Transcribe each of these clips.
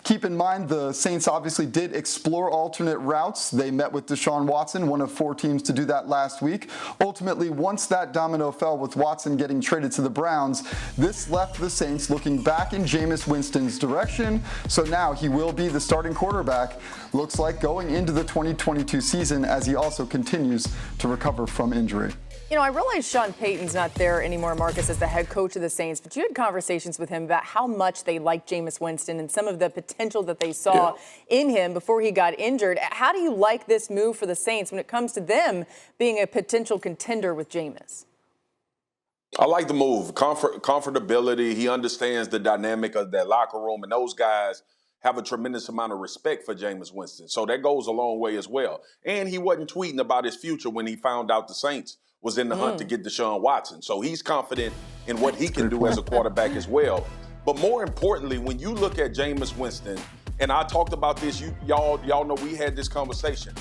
Keep in mind, the Saints obviously did explore alternate routes. They met with Deshaun Watson, one of 4 teams to do that last week. Ultimately, once that domino fell with Watson getting traded to the Browns, this left the Saints looking back in Jameis Winston's direction. So now he will be the starting quarterback, looks like, going into the 2022 season, as he also continues to recover from injury. You know, I realize Sean Payton's not there anymore, Marcus, as the head coach of the Saints, but you had conversations with him about how much they liked Jameis Winston and some of the potential that they saw in him before he got injured. How do you like this move for the Saints when it comes to them being a potential contender with Jameis? I like the move. Comfortability. He understands the dynamic of that locker room, and those guys have a tremendous amount of respect for Jameis Winston. So that goes a long way as well. And he wasn't tweeting about his future when he found out the Saints was in the hunt to get Deshaun Watson. So he's confident in what he can do as a quarterback as well. But more importantly, when you look at Jameis Winston, and I talked about this, y'all know we had this conversation.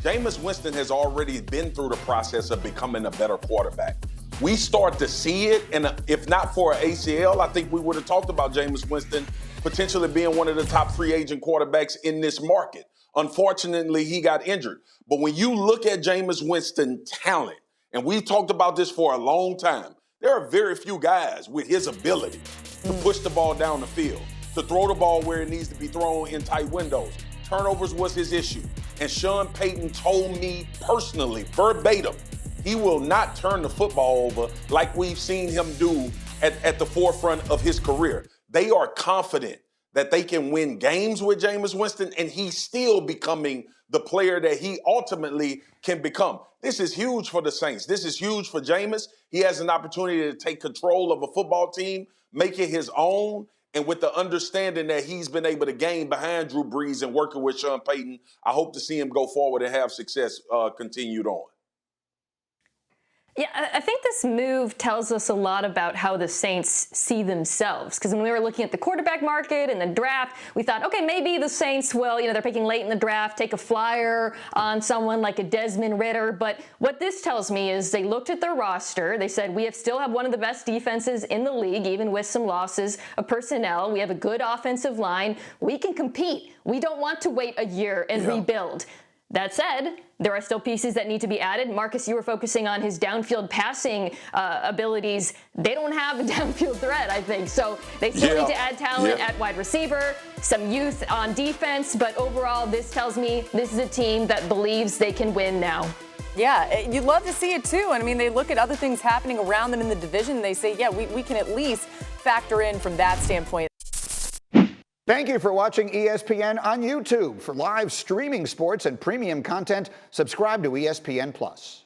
Jameis Winston has already been through the process of becoming a better quarterback. We start to see it, and if not for an ACL, I think we would have talked about Jameis Winston potentially being one of the top free agent quarterbacks in this market. Unfortunately, he got injured. But when you look at Jameis Winston's talent, and we've talked about this for a long time, there are very few guys with his ability to push the ball down the field, to throw the ball where it needs to be thrown in tight windows. Turnovers was his issue. And Sean Payton told me personally, verbatim, he will not turn the football over like we've seen him do at the forefront of his career. They are confident that they can win games with Jameis Winston, and he's still becoming the player that he ultimately can become. This is huge for the Saints. This is huge for Jameis. He has an opportunity to take control of a football team, make it his own, and with the understanding that he's been able to gain behind Drew Brees and working with Sean Payton, I hope to see him go forward and have success continued on. Yeah, I think this move tells us a lot about how the Saints see themselves. Because when we were looking at the quarterback market and the draft, we thought, okay, maybe the Saints will, they're picking late in the draft, take a flyer on someone like a Desmond Ridder. But what this tells me is they looked at their roster. They said, we still have one of the best defenses in the league, even with some losses of personnel. We have a good offensive line. We can compete. We don't want to wait a year and rebuild. That said, there are still pieces that need to be added. Marcus, you were focusing on his downfield passing abilities. They don't have a downfield threat, I think. So they still need to add talent at wide receiver, some youth on defense. But overall, this tells me this is a team that believes they can win now. Yeah, you'd love to see it too. And I mean, they look at other things happening around them in the division. And they say, yeah, we can at least factor in from that standpoint. Thank you for watching ESPN on YouTube. For live streaming sports and premium content, subscribe to ESPN+.